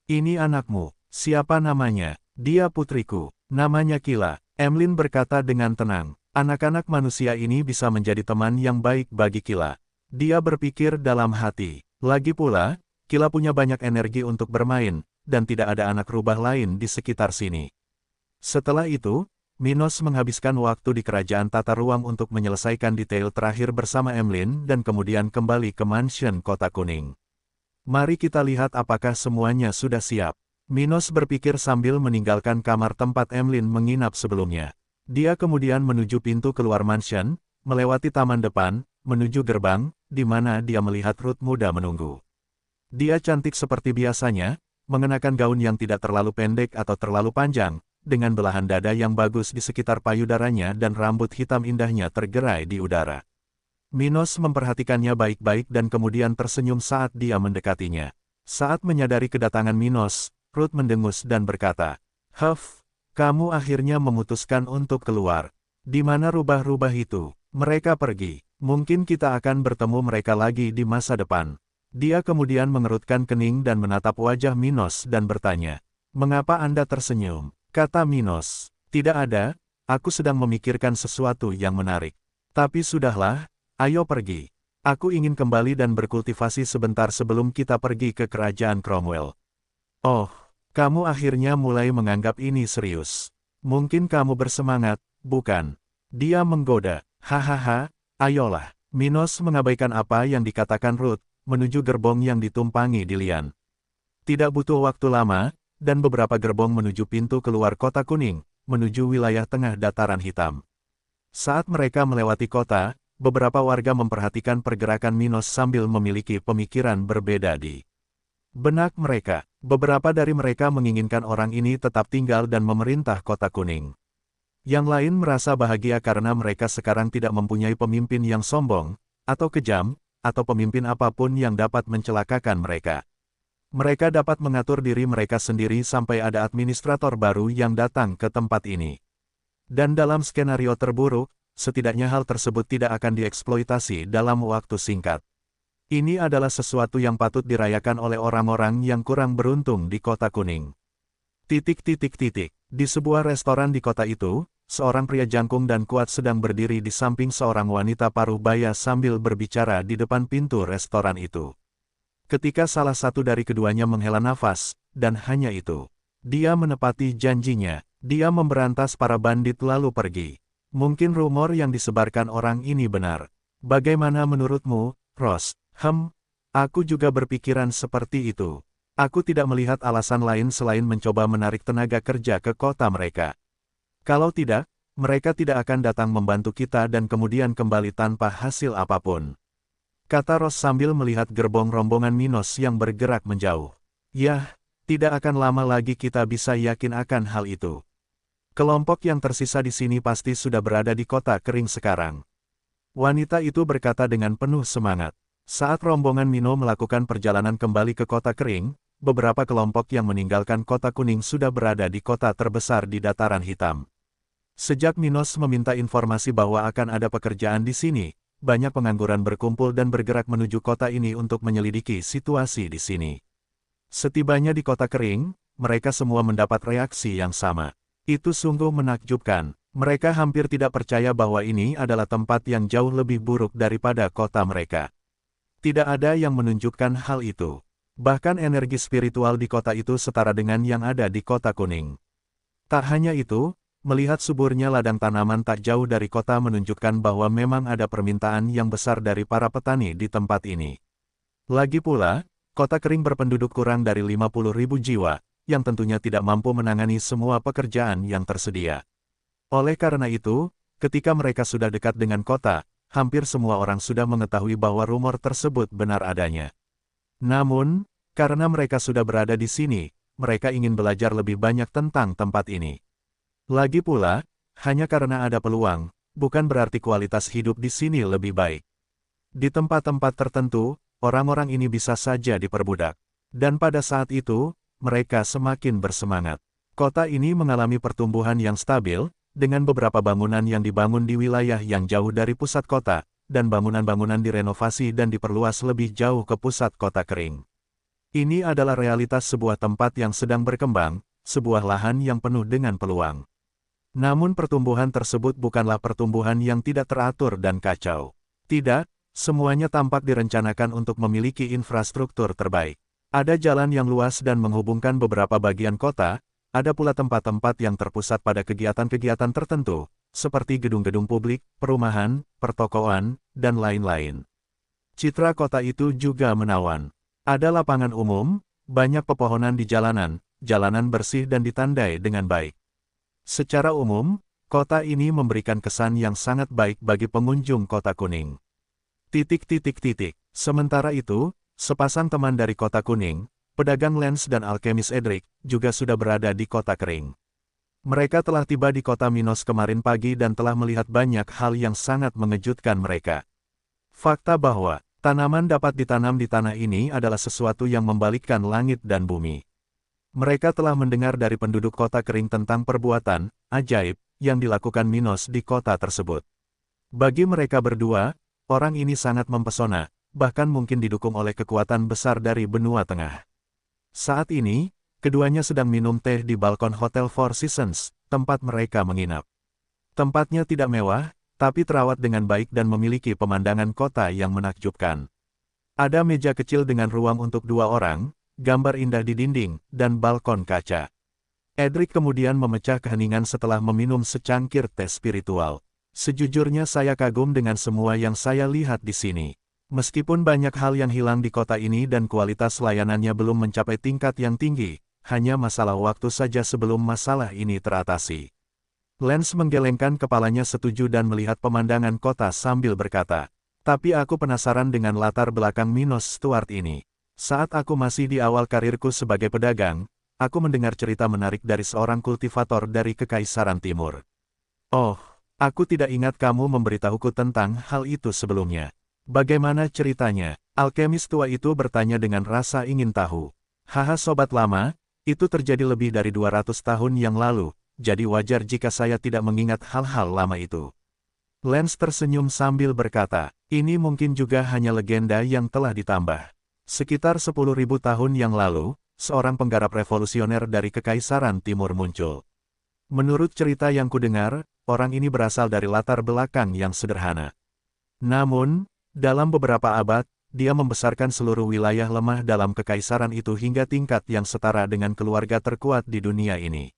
Ini anakmu, siapa namanya? Dia putriku, namanya Kila. Emlyn berkata dengan tenang. Anak-anak manusia ini bisa menjadi teman yang baik bagi Kila. Dia berpikir dalam hati. Lagi pula, Kila punya banyak energi untuk bermain, dan tidak ada anak rubah lain di sekitar sini. Setelah itu, Minos menghabiskan waktu di kerajaan tata ruang untuk menyelesaikan detail terakhir bersama Emlyn dan kemudian kembali ke mansion Kota Kuning. Mari kita lihat apakah semuanya sudah siap. Minos berpikir sambil meninggalkan kamar tempat Emlyn menginap sebelumnya. Dia kemudian menuju pintu keluar mansion, melewati taman depan, menuju gerbang, di mana dia melihat Ruth muda menunggu. Dia cantik seperti biasanya, mengenakan gaun yang tidak terlalu pendek atau terlalu panjang, dengan belahan dada yang bagus di sekitar payudaranya dan rambut hitam indahnya tergerai di udara. Minos memperhatikannya baik-baik dan kemudian tersenyum saat dia mendekatinya. Saat menyadari kedatangan Minos, Ruth mendengus dan berkata, kamu akhirnya memutuskan untuk keluar. Di mana rubah-rubah itu? Mereka pergi. Mungkin kita akan bertemu mereka lagi di masa depan. Dia kemudian mengerutkan kening dan menatap wajah Minos dan bertanya, mengapa Anda tersenyum? Kata Minos, tidak ada, aku sedang memikirkan sesuatu yang menarik. Tapi sudahlah, ayo pergi. Aku ingin kembali dan berkultivasi sebentar sebelum kita pergi ke kerajaan Cromwell. Oh, kamu akhirnya mulai menganggap ini serius. Mungkin kamu bersemangat, bukan? Dia menggoda, hahaha, ayolah. Minos mengabaikan apa yang dikatakan Ruth, menuju gerbong yang ditumpangi Dilian. Tidak butuh waktu lama, dan beberapa gerbong menuju pintu keluar Kota Kuning, menuju wilayah tengah dataran hitam. Saat mereka melewati kota, beberapa warga memperhatikan pergerakan Minos sambil memiliki pemikiran berbeda di benak mereka. Beberapa dari mereka menginginkan orang ini tetap tinggal dan memerintah Kota Kuning. Yang lain merasa bahagia karena mereka sekarang tidak mempunyai pemimpin yang sombong, atau kejam, atau pemimpin apapun yang dapat mencelakakan mereka. Mereka dapat mengatur diri mereka sendiri sampai ada administrator baru yang datang ke tempat ini. Dan dalam skenario terburuk, setidaknya hal tersebut tidak akan dieksploitasi dalam waktu singkat. Ini adalah sesuatu yang patut dirayakan oleh orang-orang yang kurang beruntung di Kota Kuning. Di sebuah restoran di kota itu, seorang pria jangkung dan kuat sedang berdiri di samping seorang wanita paruh baya sambil berbicara di depan pintu restoran itu. Ketika salah satu dari keduanya menghela nafas, dan hanya itu, dia menepati janjinya, dia memberantas para bandit lalu pergi. Mungkin rumor yang disebarkan orang ini benar. Bagaimana menurutmu, Ross? Aku juga berpikiran seperti itu. Aku tidak melihat alasan lain selain mencoba menarik tenaga kerja ke kota mereka. Kalau tidak, mereka tidak akan datang membantu kita dan kemudian kembali tanpa hasil apapun. Kata Ross sambil melihat gerbong rombongan Minos yang bergerak menjauh. Yah, tidak akan lama lagi kita bisa yakin akan hal itu. Kelompok yang tersisa di sini pasti sudah berada di Kota Kering sekarang. Wanita itu berkata dengan penuh semangat. Saat rombongan Mino melakukan perjalanan kembali ke Kota Kering, beberapa kelompok yang meninggalkan Kota Kuning sudah berada di kota terbesar di dataran hitam. Sejak Minos meminta informasi bahwa akan ada pekerjaan di sini, banyak pengangguran berkumpul dan bergerak menuju kota ini untuk menyelidiki situasi di sini. Setibanya di Kota Kering, mereka semua mendapat reaksi yang sama. Itu sungguh menakjubkan. Mereka hampir tidak percaya bahwa ini adalah tempat yang jauh lebih buruk daripada kota mereka. Tidak ada yang menunjukkan hal itu. Bahkan energi spiritual di kota itu setara dengan yang ada di kota kuning. Tak hanya itu, melihat suburnya ladang tanaman tak jauh dari kota menunjukkan bahwa memang ada permintaan yang besar dari para petani di tempat ini. Lagi pula, kota kering berpenduduk kurang dari 50.000 jiwa, yang tentunya tidak mampu menangani semua pekerjaan yang tersedia. Oleh karena itu, ketika mereka sudah dekat dengan kota, hampir semua orang sudah mengetahui bahwa rumor tersebut benar adanya. Namun, karena mereka sudah berada di sini, mereka ingin belajar lebih banyak tentang tempat ini. Lagi pula, hanya karena ada peluang, bukan berarti kualitas hidup di sini lebih baik. Di tempat-tempat tertentu, orang-orang ini bisa saja diperbudak. Dan pada saat itu, mereka semakin bersemangat. Kota ini mengalami pertumbuhan yang stabil, dengan beberapa bangunan yang dibangun di wilayah yang jauh dari pusat kota, dan bangunan-bangunan direnovasi dan diperluas lebih jauh ke pusat kota kering. Ini adalah realitas sebuah tempat yang sedang berkembang, sebuah lahan yang penuh dengan peluang. Namun pertumbuhan tersebut bukanlah pertumbuhan yang tidak teratur dan kacau. Tidak, semuanya tampak direncanakan untuk memiliki infrastruktur terbaik. Ada jalan yang luas dan menghubungkan beberapa bagian kota, ada pula tempat-tempat yang terpusat pada kegiatan-kegiatan tertentu, seperti gedung-gedung publik, perumahan, pertokoan, dan lain-lain. Citra kota itu juga menawan. Ada lapangan umum, banyak pepohonan di jalanan, jalanan bersih dan ditandai dengan baik. Secara umum, kota ini memberikan kesan yang sangat baik bagi pengunjung kota kuning. Sementara itu, sepasang teman dari kota kuning, pedagang lens dan alkemis Edric, juga sudah berada di kota kering. Mereka telah tiba di kota Minos kemarin pagi dan telah melihat banyak hal yang sangat mengejutkan mereka. Fakta bahwa tanaman dapat ditanam di tanah ini adalah sesuatu yang membalikkan langit dan bumi. Mereka telah mendengar dari penduduk kota kering tentang perbuatan ajaib yang dilakukan Minos di kota tersebut. Bagi mereka berdua, orang ini sangat mempesona, bahkan mungkin didukung oleh kekuatan besar dari benua tengah. Saat ini, keduanya sedang minum teh di balkon Hotel Four Seasons, tempat mereka menginap. Tempatnya tidak mewah, tapi terawat dengan baik dan memiliki pemandangan kota yang menakjubkan. Ada meja kecil dengan ruang untuk 2 orang, gambar indah di dinding, dan balkon kaca. Edric kemudian memecah keheningan setelah meminum secangkir teh spiritual. Sejujurnya saya kagum dengan semua yang saya lihat di sini. Meskipun banyak hal yang hilang di kota ini dan kualitas layanannya belum mencapai tingkat yang tinggi, hanya masalah waktu saja sebelum masalah ini teratasi. Lens menggelengkan kepalanya setuju dan melihat pemandangan kota sambil berkata, "Tapi aku penasaran dengan latar belakang Minos Stuart ini. Saat aku masih di awal karirku sebagai pedagang, aku mendengar cerita menarik dari seorang kultivator dari Kekaisaran Timur. Oh, aku tidak ingat kamu memberitahuku tentang hal itu sebelumnya. Bagaimana ceritanya?" Alkemis tua itu bertanya dengan rasa ingin tahu. "Haha sobat lama, itu terjadi lebih dari 200 tahun yang lalu, jadi wajar jika saya tidak mengingat hal-hal lama itu." Lens tersenyum sambil berkata, "Ini mungkin juga hanya legenda yang telah ditambah. Sekitar 10.000 tahun yang lalu, seorang penggarap revolusioner dari Kekaisaran Timur muncul. Menurut cerita yang kudengar, orang ini berasal dari latar belakang yang sederhana. Namun, dalam beberapa abad, dia membesarkan seluruh wilayah lemah dalam kekaisaran itu hingga tingkat yang setara dengan keluarga terkuat di dunia ini.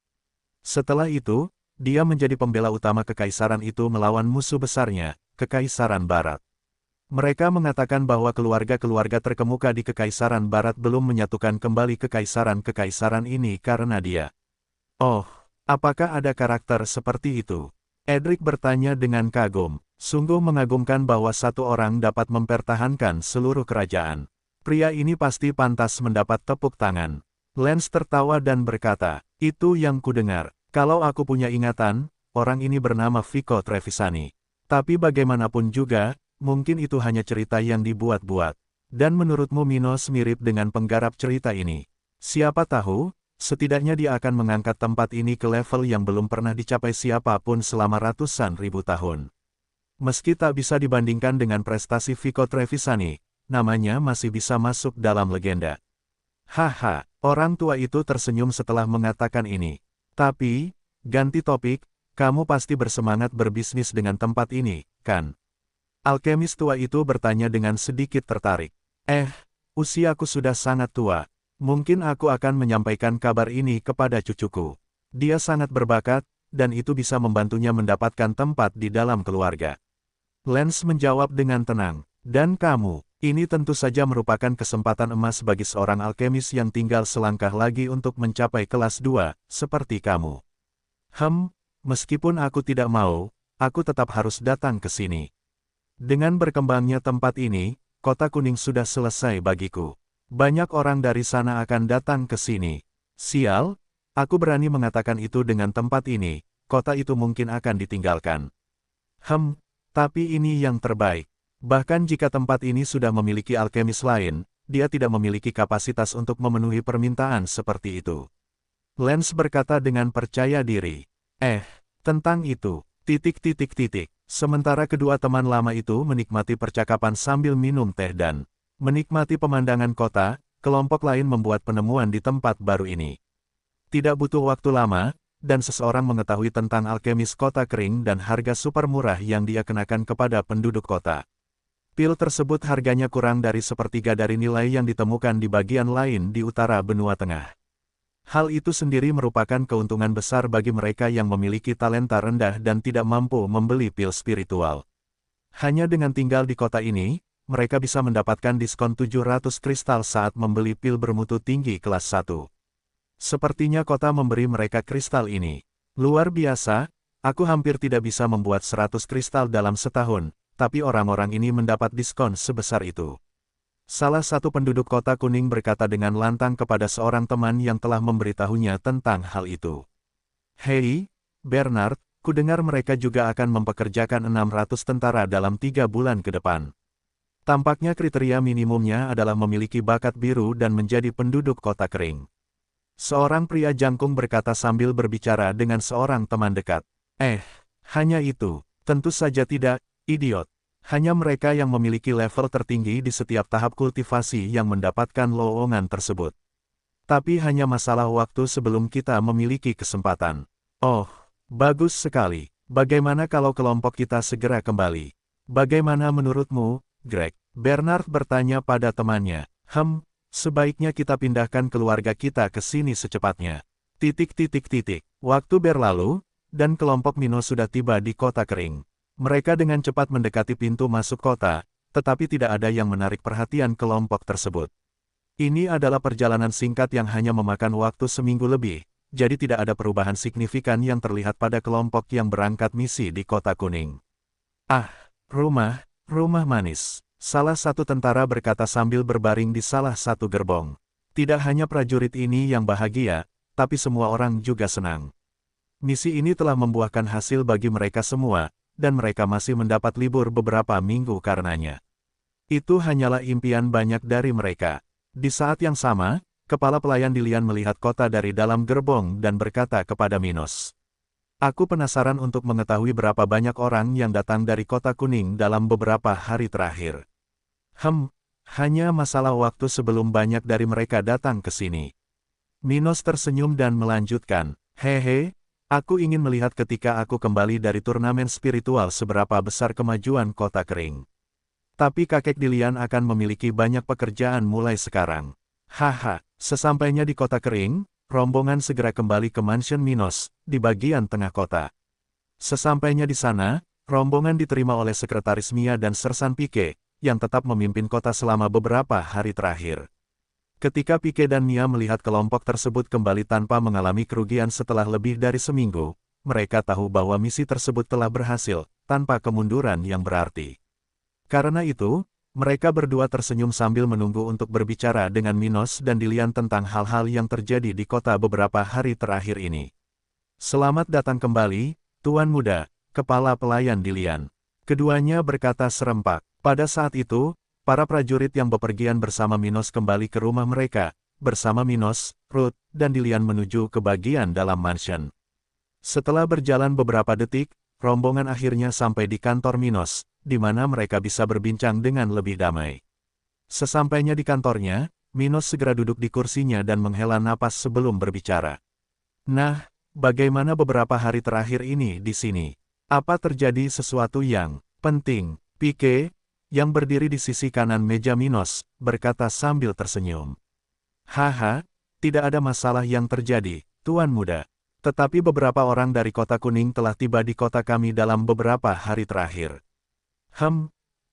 Setelah itu, dia menjadi pembela utama kekaisaran itu melawan musuh besarnya, Kekaisaran Barat. Mereka mengatakan bahwa keluarga-keluarga terkemuka di Kekaisaran Barat belum menyatukan kembali kekaisaran-kekaisaran ini karena dia." "Oh, apakah ada karakter seperti itu?" Edric bertanya dengan kagum. Sungguh mengagumkan bahwa satu orang dapat mempertahankan seluruh kerajaan. Pria ini pasti pantas mendapat tepuk tangan. Lens tertawa dan berkata, "Itu yang kudengar. Kalau aku punya ingatan, orang ini bernama Vico Trevisani. Tapi bagaimanapun juga, mungkin itu hanya cerita yang dibuat-buat. Dan menurutmu Minos mirip dengan penggarap cerita ini? Siapa tahu, setidaknya dia akan mengangkat tempat ini ke level yang belum pernah dicapai siapapun selama ratusan ribu tahun. Meski tak bisa dibandingkan dengan prestasi Vico Trevisani, namanya masih bisa masuk dalam legenda." Haha, orang tua itu tersenyum setelah mengatakan ini. "Tapi, ganti topik, kamu pasti bersemangat berbisnis dengan tempat ini, kan?" Alkemis tua itu bertanya dengan sedikit tertarik. Usiaku sudah sangat tua. Mungkin aku akan menyampaikan kabar ini kepada cucuku. Dia sangat berbakat, dan itu bisa membantunya mendapatkan tempat di dalam keluarga. Lance menjawab dengan tenang. Dan kamu, ini tentu saja merupakan kesempatan emas bagi seorang alkemis yang tinggal selangkah lagi untuk mencapai kelas 2, seperti kamu. Meskipun aku tidak mau, aku tetap harus datang ke sini. Dengan berkembangnya tempat ini, Kota Kuning sudah selesai bagiku. Banyak orang dari sana akan datang ke sini. Sial, aku berani mengatakan itu dengan tempat ini, kota itu mungkin akan ditinggalkan. Tapi ini yang terbaik. Bahkan jika tempat ini sudah memiliki alkemis lain, dia tidak memiliki kapasitas untuk memenuhi permintaan seperti itu. Lance berkata dengan percaya diri. Tentang itu, ... Sementara kedua teman lama itu menikmati percakapan sambil minum teh dan menikmati pemandangan kota, kelompok lain membuat penemuan di tempat baru ini. Tidak butuh waktu lama, dan seseorang mengetahui tentang alkemis kota kering dan harga super murah yang dia kenakan kepada penduduk kota. Pil tersebut harganya kurang dari sepertiga dari nilai yang ditemukan di bagian lain di utara benua tengah. Hal itu sendiri merupakan keuntungan besar bagi mereka yang memiliki talenta rendah dan tidak mampu membeli pil spiritual. Hanya dengan tinggal di kota ini, mereka bisa mendapatkan diskon 700 kristal saat membeli pil bermutu tinggi kelas 1. Sepertinya kota memberi mereka kristal ini. Luar biasa, aku hampir tidak bisa membuat 100 kristal dalam setahun, tapi orang-orang ini mendapat diskon sebesar itu. Salah satu penduduk Kota Kuning berkata dengan lantang kepada seorang teman yang telah memberitahunya tentang hal itu. Hei, Bernard, kudengar mereka juga akan mempekerjakan 600 tentara dalam 3 bulan ke depan. Tampaknya kriteria minimumnya adalah memiliki bakat biru dan menjadi penduduk Kota Kering. Seorang pria jangkung berkata sambil berbicara dengan seorang teman dekat. Hanya itu, tentu saja tidak, idiot. Hanya mereka yang memiliki level tertinggi di setiap tahap kultivasi yang mendapatkan lowongan tersebut. Tapi hanya masalah waktu sebelum kita memiliki kesempatan. Oh, bagus sekali. Bagaimana kalau kelompok kita segera kembali? Bagaimana menurutmu, Greg? Bernard bertanya pada temannya. Sebaiknya kita pindahkan keluarga kita ke sini secepatnya. Waktu berlalu, dan kelompok Mino sudah tiba di Kota Kering. Mereka dengan cepat mendekati pintu masuk kota, tetapi tidak ada yang menarik perhatian kelompok tersebut. Ini adalah perjalanan singkat yang hanya memakan waktu seminggu lebih, jadi tidak ada perubahan signifikan yang terlihat pada kelompok yang berangkat misi di Kota Kuning. Rumah manis. Salah satu tentara berkata sambil berbaring di salah satu gerbong. Tidak hanya prajurit ini yang bahagia, tapi semua orang juga senang. Misi ini telah membuahkan hasil bagi mereka semua, dan mereka masih mendapat libur beberapa minggu karenanya. Itu hanyalah impian banyak dari mereka. Di saat yang sama, kepala pelayan Dilian melihat kota dari dalam gerbong dan berkata kepada Minos. Aku penasaran untuk mengetahui berapa banyak orang yang datang dari Kota Kuning dalam beberapa hari terakhir. Hanya masalah waktu sebelum banyak dari mereka datang ke sini. Minos tersenyum dan melanjutkan, aku ingin melihat ketika aku kembali dari turnamen spiritual seberapa besar kemajuan Kota Kering. Tapi kakek Dilian akan memiliki banyak pekerjaan mulai sekarang. Sesampainya di Kota Kering, rombongan segera kembali ke mansion Minos, di bagian tengah kota. Sesampainya di sana, rombongan diterima oleh Sekretaris Mia dan Sersan Pike, yang tetap memimpin kota selama beberapa hari terakhir. Ketika Pike dan Mia melihat kelompok tersebut kembali tanpa mengalami kerugian setelah lebih dari seminggu, mereka tahu bahwa misi tersebut telah berhasil, tanpa kemunduran yang berarti. Karena itu, mereka berdua tersenyum sambil menunggu untuk berbicara dengan Minos dan Dilian tentang hal-hal yang terjadi di kota beberapa hari terakhir ini. Selamat datang kembali, Tuan Muda, kepala pelayan Dilian. Keduanya berkata serempak. Pada saat itu, para prajurit yang bepergian bersama Minos kembali ke rumah mereka, bersama Minos, Ruth, dan Dilian menuju ke bagian dalam mansion. Setelah berjalan beberapa detik, rombongan akhirnya sampai di kantor Minos, di mana mereka bisa berbincang dengan lebih damai. Sesampainya di kantornya, Minos segera duduk di kursinya dan menghela napas sebelum berbicara. Nah, bagaimana beberapa hari terakhir ini di sini? Apa terjadi sesuatu yang penting? Pike, yang berdiri di sisi kanan meja Minos, berkata sambil tersenyum. Haha, tidak ada masalah yang terjadi, Tuan Muda. Tetapi beberapa orang dari Kota Kuning telah tiba di kota kami dalam beberapa hari terakhir.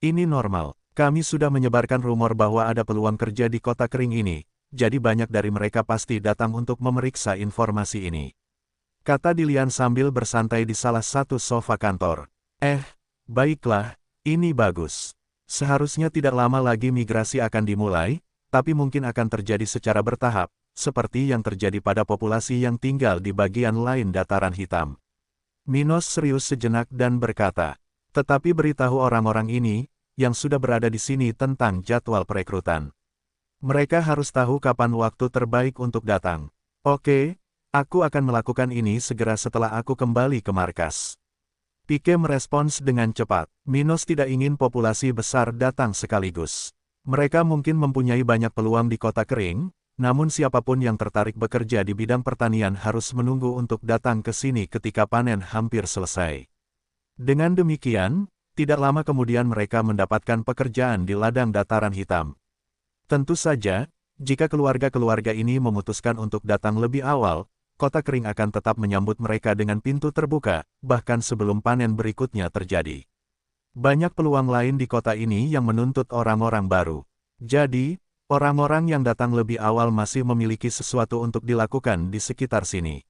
Ini normal. Kami sudah menyebarkan rumor bahwa ada peluang kerja di Kota Kering ini, jadi banyak dari mereka pasti datang untuk memeriksa informasi ini. Kata Dilian sambil bersantai di salah satu sofa kantor. Baiklah, ini bagus. Seharusnya tidak lama lagi migrasi akan dimulai, tapi mungkin akan terjadi secara bertahap, seperti yang terjadi pada populasi yang tinggal di bagian lain dataran hitam. Minos serius sejenak dan berkata, tetapi beritahu orang-orang ini, yang sudah berada di sini tentang jadwal perekrutan. Mereka harus tahu kapan waktu terbaik untuk datang. Oke, aku akan melakukan ini segera setelah aku kembali ke markas. Pike merespons dengan cepat. Minos tidak ingin populasi besar datang sekaligus. Mereka mungkin mempunyai banyak peluang di Kota Kering, namun siapapun yang tertarik bekerja di bidang pertanian harus menunggu untuk datang ke sini ketika panen hampir selesai. Dengan demikian, tidak lama kemudian mereka mendapatkan pekerjaan di ladang dataran hitam. Tentu saja, jika keluarga-keluarga ini memutuskan untuk datang lebih awal, Kota Kering akan tetap menyambut mereka dengan pintu terbuka, bahkan sebelum panen berikutnya terjadi. Banyak peluang lain di kota ini yang menuntut orang-orang baru. Jadi, orang-orang yang datang lebih awal masih memiliki sesuatu untuk dilakukan di sekitar sini.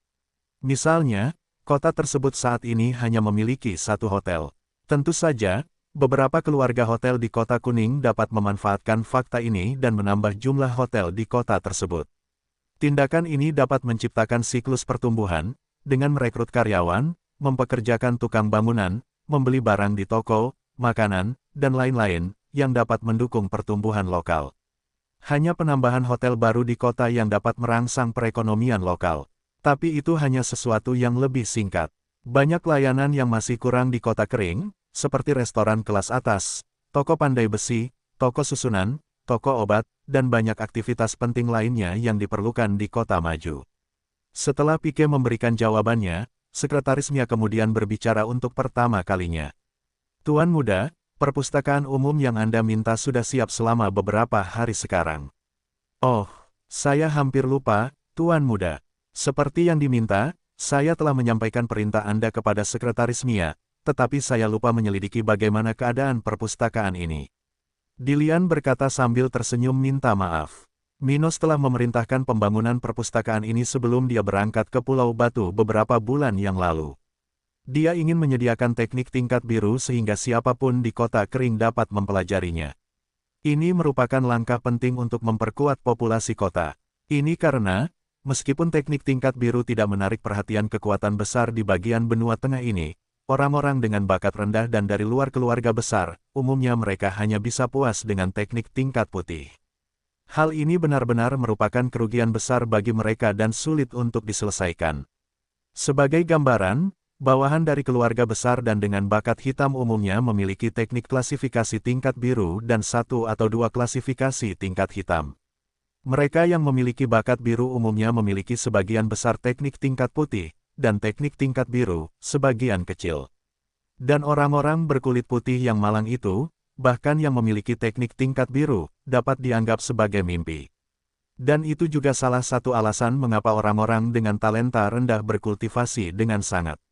Misalnya, kota tersebut saat ini hanya memiliki satu hotel. Tentu saja, beberapa keluarga hotel di Kota Kuning dapat memanfaatkan fakta ini dan menambah jumlah hotel di kota tersebut. Tindakan ini dapat menciptakan siklus pertumbuhan, dengan merekrut karyawan, mempekerjakan tukang bangunan, membeli barang di toko, makanan, dan lain-lain, yang dapat mendukung pertumbuhan lokal. Hanya penambahan hotel baru di kota yang dapat merangsang perekonomian lokal. Tapi itu hanya sesuatu yang lebih singkat. Banyak layanan yang masih kurang di Kota Kering, seperti restoran kelas atas, toko pandai besi, toko susunan, toko obat, dan banyak aktivitas penting lainnya yang diperlukan di kota maju. Setelah Pike memberikan jawabannya, Sekretaris Mia kemudian berbicara untuk pertama kalinya. Tuan Muda, perpustakaan umum yang Anda minta sudah siap selama beberapa hari sekarang. Oh, saya hampir lupa, Tuan Muda. Seperti yang diminta, saya telah menyampaikan perintah Anda kepada Sekretaris Mia, tetapi saya lupa menyelidiki bagaimana keadaan perpustakaan ini. Dilian berkata sambil tersenyum minta maaf. Minos telah memerintahkan pembangunan perpustakaan ini sebelum dia berangkat ke Pulau Batu beberapa bulan yang lalu. Dia ingin menyediakan teknik tingkat biru sehingga siapapun di Kota Kering dapat mempelajarinya. Ini merupakan langkah penting untuk memperkuat populasi kota. Ini karena, meskipun teknik tingkat biru tidak menarik perhatian kekuatan besar di bagian benua tengah ini, orang-orang dengan bakat rendah dan dari luar keluarga besar, umumnya mereka hanya bisa puas dengan teknik tingkat putih. Hal ini benar-benar merupakan kerugian besar bagi mereka dan sulit untuk diselesaikan. Sebagai gambaran, bawahan dari keluarga besar dan dengan bakat hitam umumnya memiliki teknik klasifikasi tingkat biru dan 1 atau 2 klasifikasi tingkat hitam. Mereka yang memiliki bakat biru umumnya memiliki sebagian besar teknik tingkat putih, dan teknik tingkat biru, sebagian kecil. Dan orang-orang berkulit putih yang malang itu, bahkan yang memiliki teknik tingkat biru, dapat dianggap sebagai mimpi. Dan itu juga salah satu alasan mengapa orang-orang dengan talenta rendah berkultivasi dengan sangat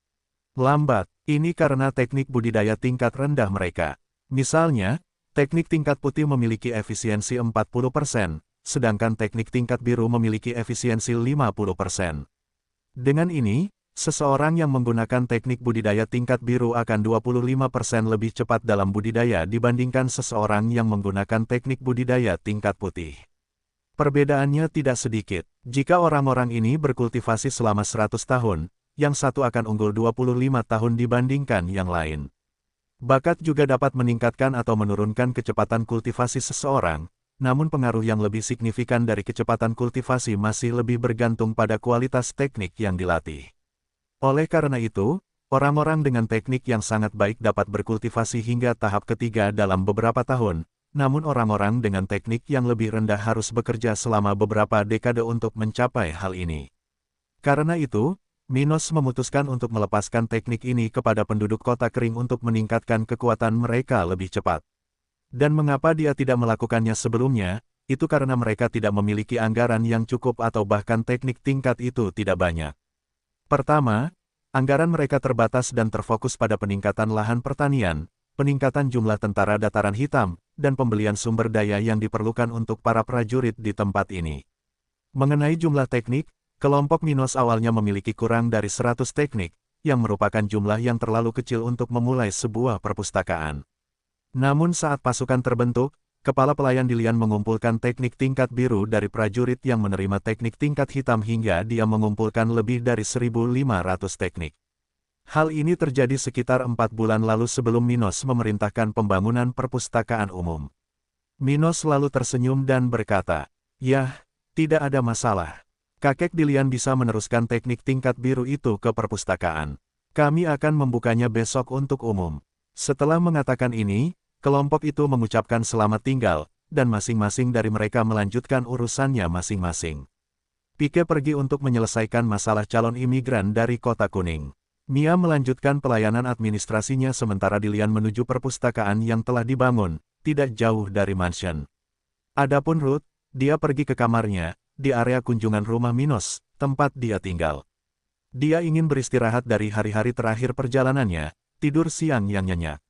lambat. Ini karena teknik budidaya tingkat rendah mereka. Misalnya, teknik tingkat putih memiliki efisiensi 40%, sedangkan teknik tingkat biru memiliki efisiensi 50%. Dengan ini, seseorang yang menggunakan teknik budidaya tingkat biru akan 25% lebih cepat dalam budidaya dibandingkan seseorang yang menggunakan teknik budidaya tingkat putih. Perbedaannya tidak sedikit. Jika orang-orang ini berkultivasi selama 100 tahun, yang satu akan unggul 25 tahun dibandingkan yang lain. Bakat juga dapat meningkatkan atau menurunkan kecepatan kultivasi seseorang, namun pengaruh yang lebih signifikan dari kecepatan kultivasi masih lebih bergantung pada kualitas teknik yang dilatih. Oleh karena itu, orang-orang dengan teknik yang sangat baik dapat berkultivasi hingga tahap ketiga dalam beberapa tahun, namun orang-orang dengan teknik yang lebih rendah harus bekerja selama beberapa dekade untuk mencapai hal ini. Karena itu, Minos memutuskan untuk melepaskan teknik ini kepada penduduk kota kering untuk meningkatkan kekuatan mereka lebih cepat. Dan mengapa dia tidak melakukannya sebelumnya, itu karena mereka tidak memiliki anggaran yang cukup atau bahkan teknik tingkat itu tidak banyak. Pertama, anggaran mereka terbatas dan terfokus pada peningkatan lahan pertanian, peningkatan jumlah tentara dataran hitam, dan pembelian sumber daya yang diperlukan untuk para prajurit di tempat ini. Mengenai jumlah teknik, kelompok Minos awalnya memiliki kurang dari 100 teknik, yang merupakan jumlah yang terlalu kecil untuk memulai sebuah perpustakaan. Namun saat pasukan terbentuk, kepala pelayan Dilian mengumpulkan teknik tingkat biru dari prajurit yang menerima teknik tingkat hitam hingga dia mengumpulkan lebih dari 1.500 teknik. Hal ini terjadi sekitar 4 bulan lalu sebelum Minos memerintahkan pembangunan perpustakaan umum. Minos lalu tersenyum dan berkata, "Yah, tidak ada masalah. Kakek Dilian bisa meneruskan teknik tingkat biru itu ke perpustakaan. Kami akan membukanya besok untuk umum." Setelah mengatakan ini, kelompok itu mengucapkan selamat tinggal, dan masing-masing dari mereka melanjutkan urusannya masing-masing. Pike pergi untuk menyelesaikan masalah calon imigran dari Kota Kuning. Mia melanjutkan pelayanan administrasinya sementara Dilian menuju perpustakaan yang telah dibangun, tidak jauh dari mansion. Adapun Ruth, dia pergi ke kamarnya, di area kunjungan rumah Minos, tempat dia tinggal. Dia ingin beristirahat dari hari-hari terakhir perjalanannya, tidur siang yang nyenyak.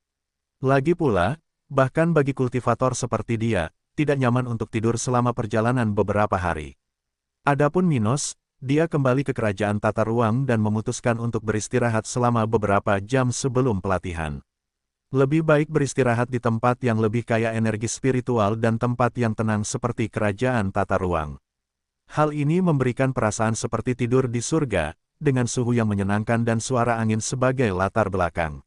Lagi pula, bahkan bagi kultivator seperti dia, tidak nyaman untuk tidur selama perjalanan beberapa hari. Adapun Minos, dia kembali ke kerajaan tata ruang dan memutuskan untuk beristirahat selama beberapa jam sebelum pelatihan. Lebih baik beristirahat di tempat yang lebih kaya energi spiritual dan tempat yang tenang seperti kerajaan tata ruang. Hal ini memberikan perasaan seperti tidur di surga, dengan suhu yang menyenangkan dan suara angin sebagai latar belakang.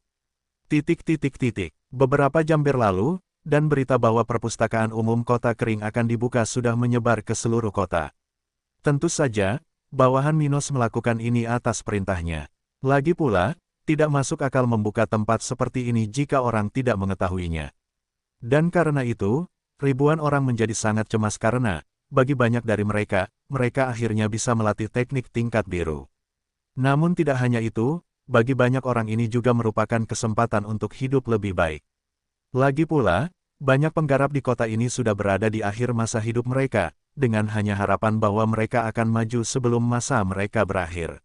Beberapa jam berlalu, dan berita bahwa perpustakaan umum kota kering akan dibuka sudah menyebar ke seluruh kota. Tentu saja, bawahan Minos melakukan ini atas perintahnya. Lagi pula, tidak masuk akal membuka tempat seperti ini jika orang tidak mengetahuinya. Dan karena itu, ribuan orang menjadi sangat cemas karena, bagi banyak dari mereka, mereka akhirnya bisa melatih teknik tingkat biru. Namun tidak hanya itu, bagi banyak orang ini juga merupakan kesempatan untuk hidup lebih baik. Lagi pula, banyak penggarap di kota ini sudah berada di akhir masa hidup mereka, dengan hanya harapan bahwa mereka akan maju sebelum masa mereka berakhir.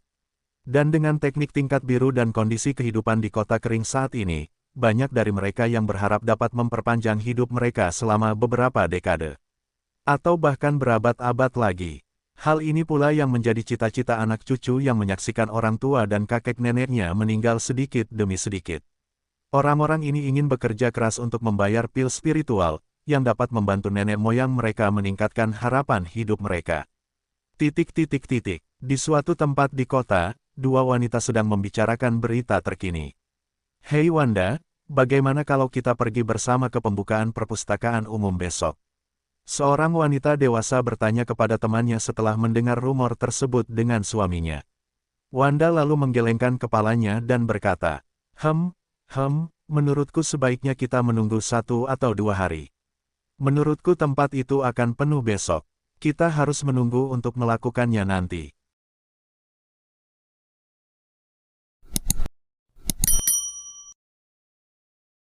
Dan dengan teknik tingkat biru dan kondisi kehidupan di kota kering saat ini, banyak dari mereka yang berharap dapat memperpanjang hidup mereka selama beberapa dekade. Atau bahkan berabad-abad lagi. Hal ini pula yang menjadi cita-cita anak cucu yang menyaksikan orang tua dan kakek neneknya meninggal sedikit demi sedikit. Orang-orang ini ingin bekerja keras untuk membayar pil spiritual, yang dapat membantu nenek moyang mereka meningkatkan harapan hidup mereka. Di suatu tempat di kota, dua wanita sedang membicarakan berita terkini. "Hei Wanda, bagaimana kalau kita pergi bersama ke pembukaan perpustakaan umum besok?" Seorang wanita dewasa bertanya kepada temannya setelah mendengar rumor tersebut dengan suaminya. Wanda lalu menggelengkan kepalanya dan berkata, menurutku sebaiknya kita menunggu 1 atau 2 hari. Menurutku tempat itu akan penuh besok. Kita harus menunggu untuk melakukannya nanti.